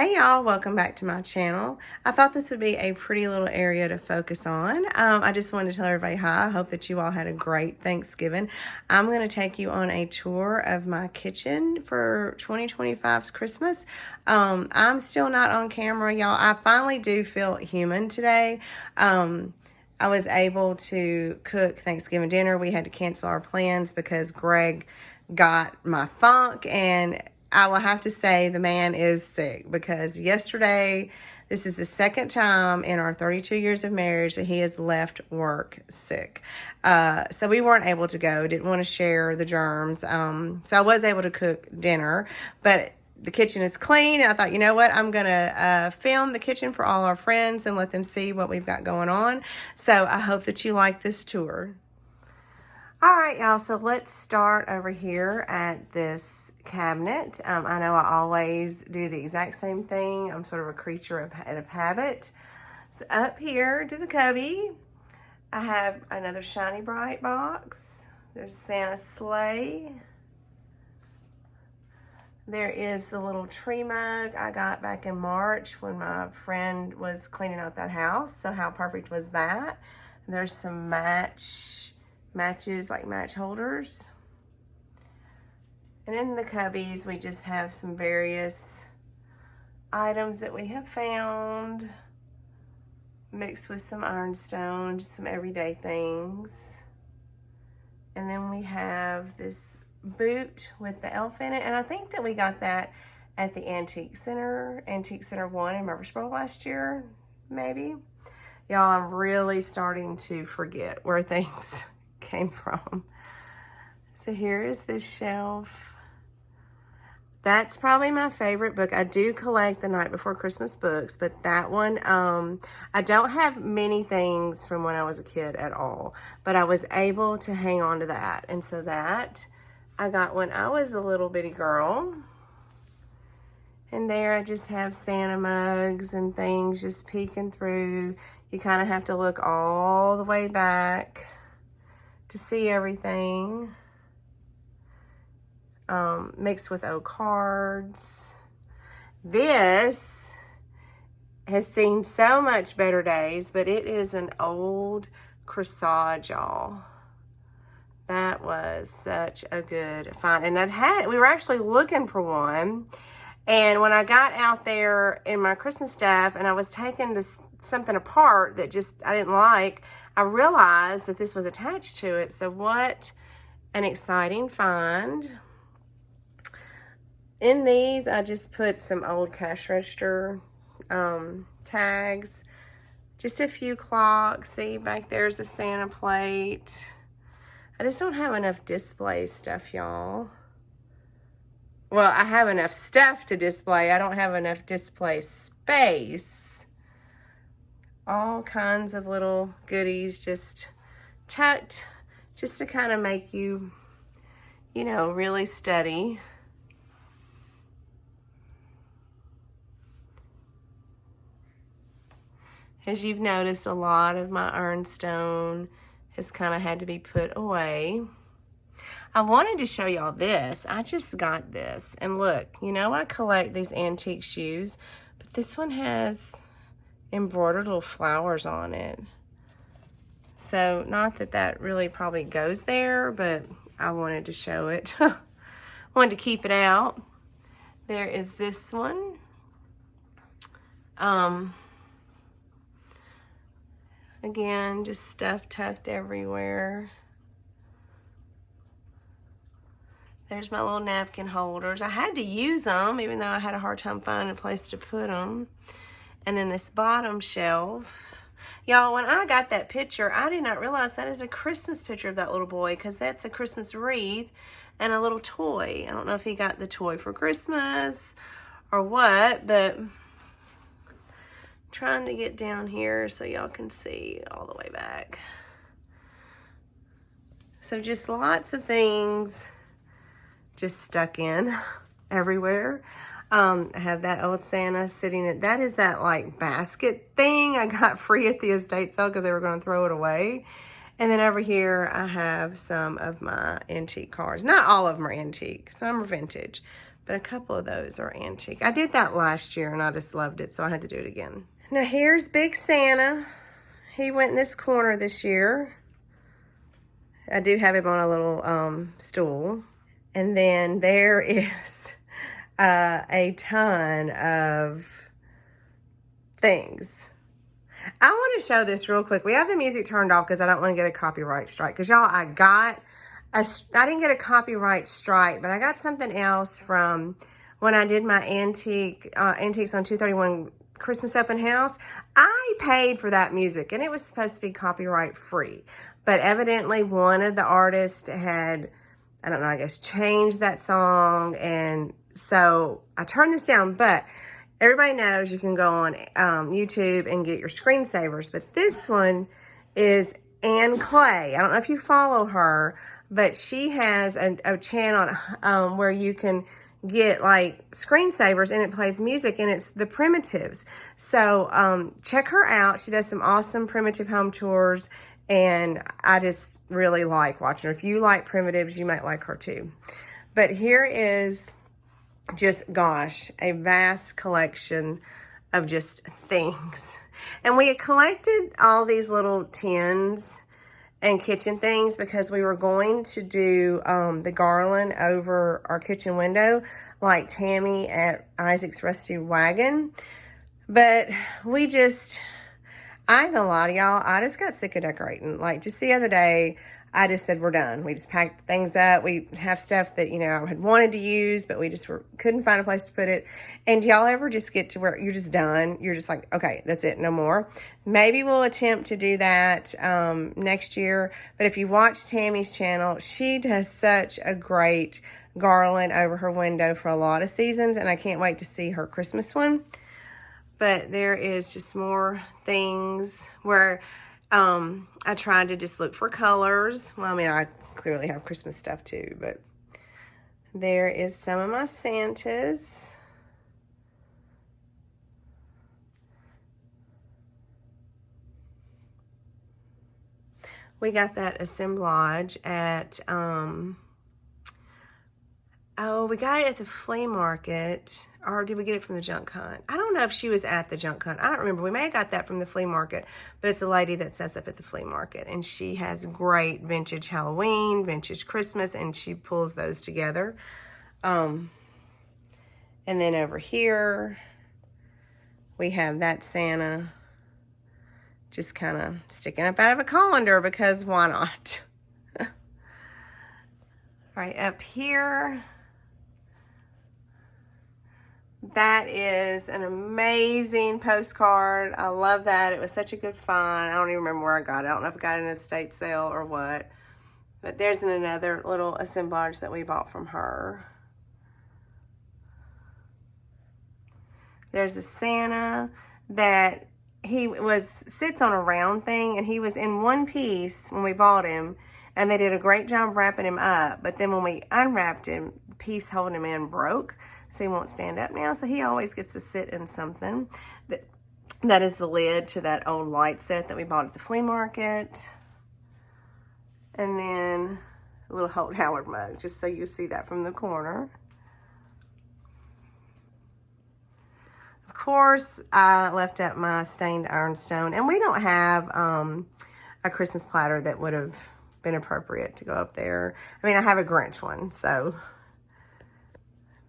Hey y'all, welcome back to my channel. I thought this would be a pretty little area to focus on. I just wanted to tell everybody hi. I hope that you all had a great Thanksgiving. I'm going to take you on a tour of my kitchen for 2025's Christmas. I'm still not on camera, y'all. I finally do feel human today. I was able to cook Thanksgiving dinner. We had to cancel our plans because Greg got my funk, and I will have to say the man is sick because yesterday, this is the second time in our 32 years of marriage that he has left work sick. So we weren't able to go, didn't want to share the germs. So I was able to cook dinner, but the kitchen is clean. And I thought, you know what? I'm going to film the kitchen for all our friends and let them see what we've got going on. So I hope that you like this tour. All right, y'all, so let's start over here at this cabinet. I know I always do the exact same thing. I'm sort of a creature of habit. So up here to the cubby, I have another Shiny Bright box. There's Santa's sleigh. There is the little tree mug I got back in March when my friend was cleaning out that house. So how perfect was that? And there's some matches, like match holders. And in the cubbies, we just have some various items that we have found mixed with some ironstone, just some everyday things. And then we have this boot with the elf in it. And I think that we got that at the Antique Center 1 in Murfreesboro last year, maybe. Y'all, I'm really starting to forget where things came from. So here is this shelf. That's probably my favorite book. I do collect the Night Before Christmas books, but that one, I don't have many things from when I was a kid at all, but I was able to hang on to that. And so that I got when I was a little bitty girl. And there I just have Santa mugs and things just peeking through. You kind of have to look all the way back to see everything. Mixed with old cards. This has seen so much better days, but it is an old corsage, y'all. That was such a good find. And we were actually looking for one. And when I got out there in my Christmas stuff and I was taking something apart that just I didn't like, I realized that this was attached to it. So what an exciting find. In these, I just put some old cash register tags, just a few clocks. See, back there's a Santa plate. I just don't have enough display stuff, y'all. Well, I have enough stuff to display. I don't have enough display space. All kinds of little goodies just tucked just to kind of make you, you know, really study. As you've noticed, a lot of my ironstone has kind of had to be put away. I wanted to show y'all this. I just got this. And look, you know I collect these antique shoes, but this one has embroidered little flowers on it. So not that that really probably goes there, but I wanted to show it. Wanted to keep it out. There is this one. Again, just stuff tucked everywhere. There's my little napkin holders. I had to use them, even though I had a hard time finding a place to put them. And then this bottom shelf. Y'all, when I got that picture, I did not realize that is a Christmas picture of that little boy, because that's a Christmas wreath and a little toy. I don't know if he got the toy for Christmas or what, but I'm trying to get down here so y'all can see all the way back. So just lots of things just stuck in everywhere. I have that old Santa sitting at, that is that like basket thing I got free at the estate sale because they were going to throw it away. And then over here I have some of my antique cars. Not all of them are antique, some are vintage. But a couple of those are antique. I did that last year and I just loved it, so I had to do it again. Now here's Big Santa. He went in this corner this year. I do have him on a little stool. And then there is a ton of things. I want to show this real quick. We have the music turned off because I don't want to get a copyright strike. Because y'all, I didn't get a copyright strike, but I got something else from when I did my Antiques on 231 Christmas open house. I paid for that music and it was supposed to be copyright free. But evidently one of the artists had, I don't know, I guess changed that song. And so I turned this down, but everybody knows you can go on YouTube and get your screensavers. But this one is Ann Clay. I don't know if you follow her, but she has a channel where you can get like screensavers and it plays music, and it's the Primitives. So check her out. She does some awesome primitive home tours, and I just really like watching her. If you like primitives, you might like her too. But here is just, gosh, a vast collection of just things. And we had collected all these little tins and kitchen things because we were going to do the garland over our kitchen window like Tammy at Isaac's Rusty Wagon. But we just, I ain't gonna lie to y'all, I just got sick of decorating. Like just the other day, I just said we're done. We just packed things up. We have stuff that, you know, I had wanted to use, but we just couldn't find a place to put it. And y'all ever just get to where you're just done? You're just like, okay, that's it, no more. Maybe we'll attempt to do that next year. But if you watch Tammy's channel, she does such a great garland over her window for a lot of seasons. And I can't wait to see her Christmas one. But there is just more things where I tried to just look for colors. Well, I mean, I clearly have Christmas stuff too, but there is some of my Santas. We got that assemblage at, oh, we got it at the flea market. Or did we get it from the junk hunt? I don't know if she was at the junk hunt. I don't remember. We may have got that from the flea market, but it's a lady that sets up at the flea market. And she has great vintage Halloween, vintage Christmas, and she pulls those together. And then over here, we have that Santa just kind of sticking up out of a colander because why not? Right up here, that is an amazing postcard. I love that. It was such a good find. I don't even remember where I got it. I don't know if I got it in an estate sale or what. But there's another little assemblage that we bought from her. There's a Santa that sits on a round thing, and he was in one piece when we bought him, and they did a great job wrapping him up. But then when we unwrapped him, the piece holding him in broke. So he won't stand up now. So he always gets to sit in something. That is the lid to that old light set that we bought at the flea market. And then a little Holt Howard mug, just so you see that from the corner. Of course, I left up my stained ironstone. And we don't have a Christmas platter that would have been appropriate to go up there. I mean, I have a Grinch one, so...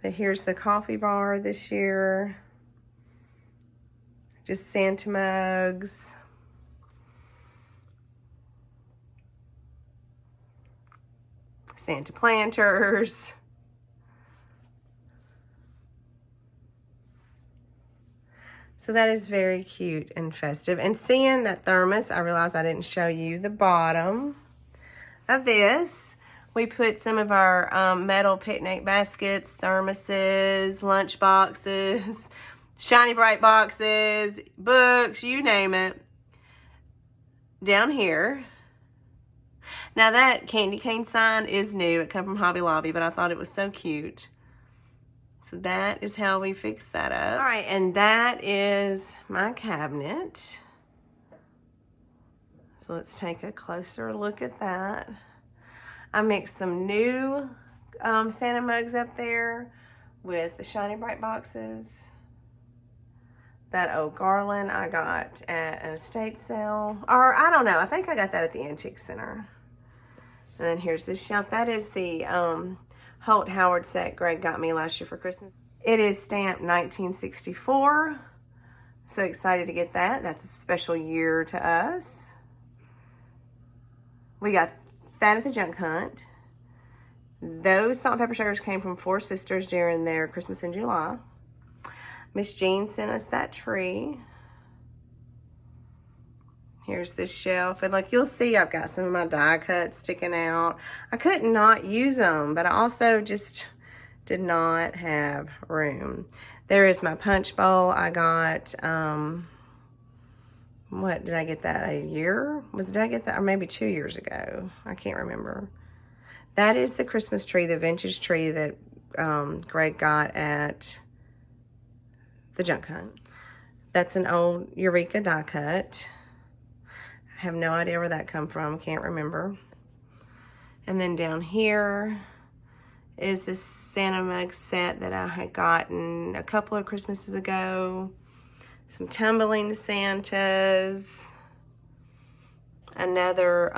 But here's the coffee bar this year. Just Santa mugs. Santa planters. So that is very cute and festive. And seeing that thermos, I realized I didn't show you the bottom of this. We put some of our metal picnic baskets, thermoses, lunch boxes, shiny bright boxes, books, you name it, down here. Now that candy cane sign is new. It come from Hobby Lobby, but I thought it was so cute. So that is how we fix that up. All right, and that is my cabinet. So let's take a closer look at that. I mixed some new Santa mugs up there with the Shiny Bright boxes. That old garland I got at an estate sale. Or, I don't know. I think I got that at the Antique Center. And then here's this shelf. That is the Holt Howard set Greg got me last year for Christmas. It is stamped 1964. So excited to get that. That's a special year to us. We got that at the junk hunt. Those salt and pepper shakers came from Four Sisters during their Christmas in July. Miss Jean sent us that tree. Here's this shelf. And like you'll see, I've got some of my die cuts sticking out. I could not use them, but I also just did not have room. There is my punch bowl. I got, what, did I get that a year? Did I get that, or maybe 2 years ago? I can't remember. That is the Christmas tree, the vintage tree that Greg got at the junk hunt. That's an old Eureka die cut. I have no idea where that come from. Can't remember. And then down here is this Santa mug set that I had gotten a couple of Christmases ago. Some tumbling Santas. Another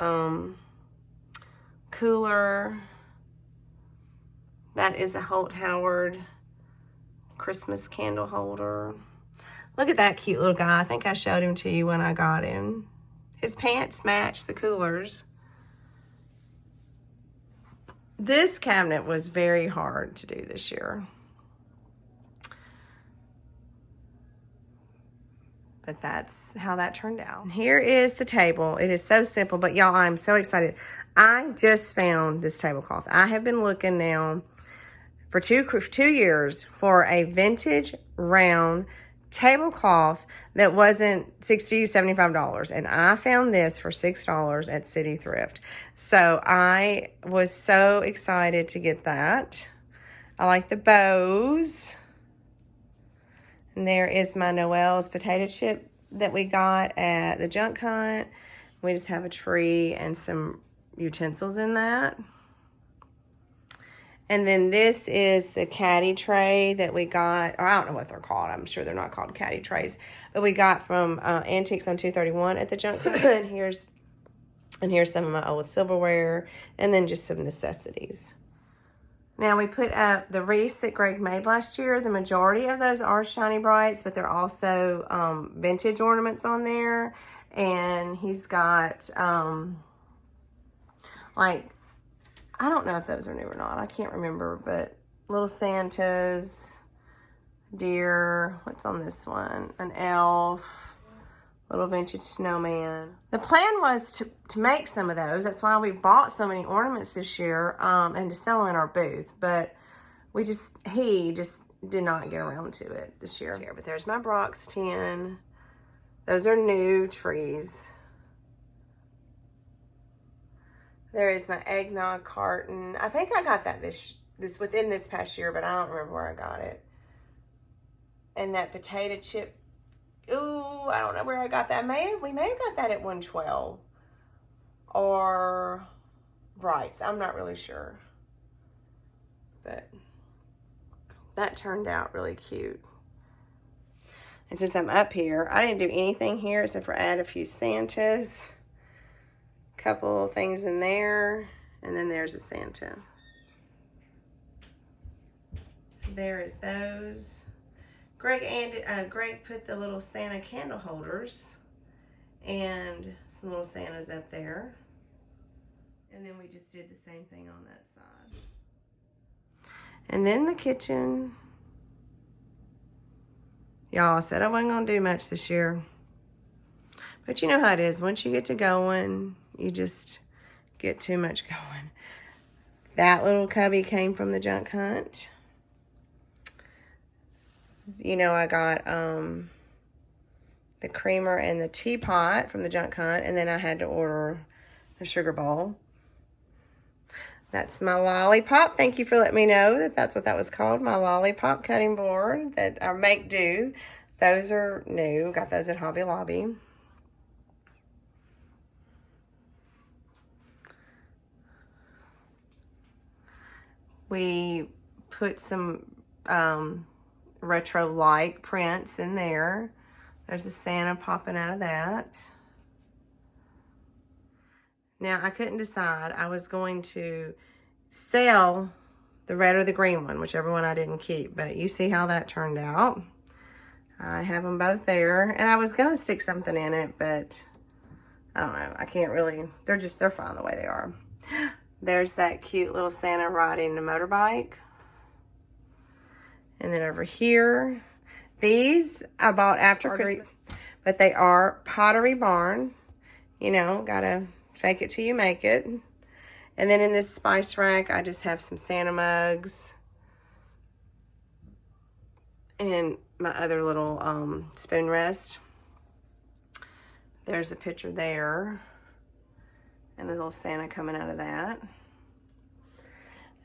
cooler. That is a Holt Howard Christmas candle holder. Look at that cute little guy. I think I showed him to you when I got him. His pants match the coolers. This cabinet was very hard to do this year. But that's how that turned out. And here is the table. It is so simple, but y'all, I'm so excited. I just found this tablecloth. I have been looking now for two years for a vintage round tablecloth that wasn't $60, $75. And I found this for $6 at City Thrift. So I was so excited to get that. I like the bows. And there is my Noel's potato chip that we got at the junk hunt. We just have a tree and some utensils in that. And then this is the caddy tray that we got, or I don't know what they're called. I'm sure they're not called caddy trays, but we got from Antiques on 231 at the junk hunt. and here's some of my old silverware, and then just some necessities. Now we put up the wreaths that Greg made last year. The majority of those are Shiny Brights, but they're also vintage ornaments on there. And he's got like, I don't know if those are new or not. I can't remember, but little Santas, deer, what's on this one? An elf, little vintage snowman. The plan was to make some of those. That's why we bought so many ornaments this year and to sell them in our booth. But he just did not get around to it this year. But there's my Brock's tin. Those are new trees. There is my eggnog carton. I think I got that this within this past year, but I don't remember where I got it. And that potato chip. Ooh, I don't know where I got that. We may have got that at 112 or Brights. I'm not really sure. But that turned out really cute. And since I'm up here, I didn't do anything here except for add a few Santas. Couple of things in there, and then there's a Santa. So there is those. Greg put the little Santa candle holders and some little Santas up there. And then we just did the same thing on that side. And then the kitchen. Y'all, I said I wasn't gonna do much this year. But you know how it is. Once you get to going, you just get too much going. That little cubby came from the junk hunt. You know, I got the creamer and the teapot from the junk hunt, and then I had to order the sugar bowl. That's my lollipop. Thank you for letting me know that that's what that was called, my lollipop cutting board that I make do. Those are new. Got those at Hobby Lobby. We put some retro-like prints in there. There's a Santa popping out of that. Now, I couldn't decide. I was going to sell the red or the green one, whichever one I didn't keep, but you see how that turned out. I have them both there, and I was going to stick something in it, but I don't know. I can't really, they're fine the way they are. There's that cute little Santa riding a motorbike. And then over here, these I bought after Christmas, but they are Pottery Barn. You know, gotta fake it till you make it. And then in this spice rack, I just have some Santa mugs. And my other little spoon rest. There's a picture there. And a little Santa coming out of that.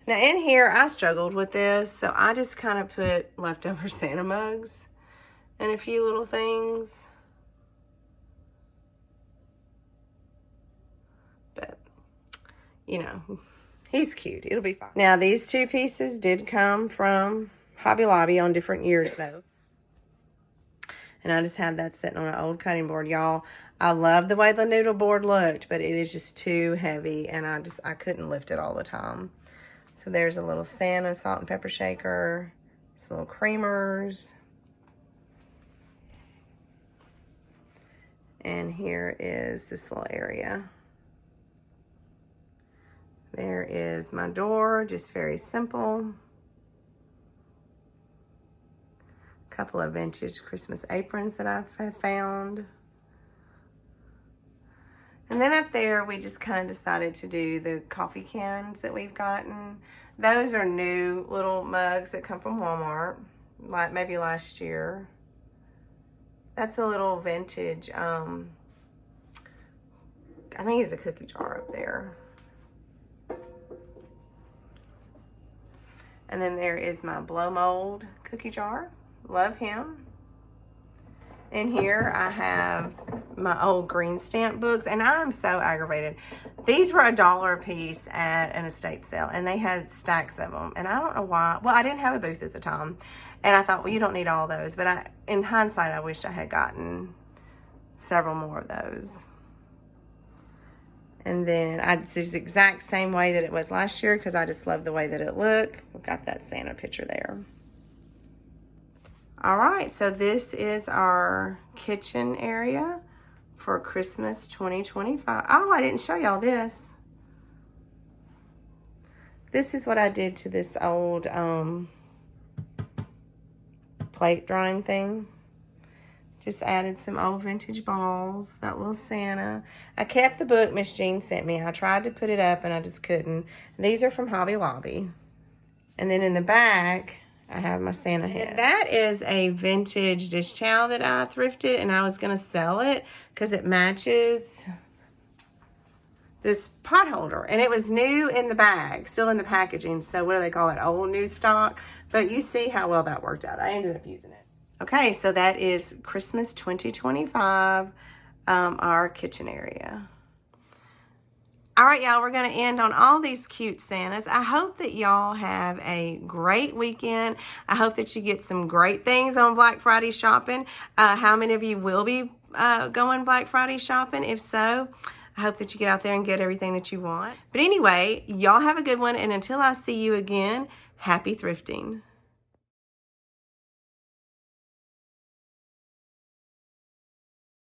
Now in here, I struggled with this, so I just kind of put leftover Santa mugs and a few little things. But, you know, he's cute. It'll be fine. Now, these two pieces did come from Hobby Lobby on different years, though. And I just have that sitting on an old cutting board. Y'all, I love the way the noodle board looked, but it is just too heavy, and I couldn't lift it all the time. So there's a little Santa salt and pepper shaker, some little creamers. And here is this little area. There is my door, just very simple. A couple of vintage Christmas aprons that I've found. And then up there, we just kind of decided to do the coffee cans that we've gotten. Those are new little mugs that come from Walmart, like maybe last year. That's a little vintage, I think it's a cookie jar up there. And then there is my blow mold cookie jar. Love him. In here, I have my old green stamp books, and I'm so aggravated. These were $1 a piece at an estate sale, and they had stacks of them, and I don't know why. Well, I didn't have a booth at the time, and I thought, well, you don't need all those, but in hindsight, I wished I had gotten several more of those. And then it's the exact same way that it was last year, because I just love the way that it looked. We've got that Santa picture there. All right, so this is our kitchen area for Christmas 2025. Oh, I didn't show y'all this. This is what I did to this old plate drawing thing. Just added some old vintage balls, that little Santa. I kept the book Miss Jean sent me. I tried to put it up and I just couldn't. These are from Hobby Lobby. And then in the back, I have my Santa head. That is a vintage dish towel that I thrifted, and I was going to sell it because it matches this pot holder. And it was new in the bag, still in the packaging. So what do they call it? Old new stock. But you see how well that worked out. I ended up using it. Okay, so that is Christmas 2025, our kitchen area. All right, y'all, we're going to end on all these cute Santas. I hope that y'all have a great weekend. I hope that you get some great things on Black Friday shopping. How many of you will be going Black Friday shopping? If so, I hope that you get out there and get everything that you want. But anyway, y'all have a good one. And until I see you again, happy thrifting.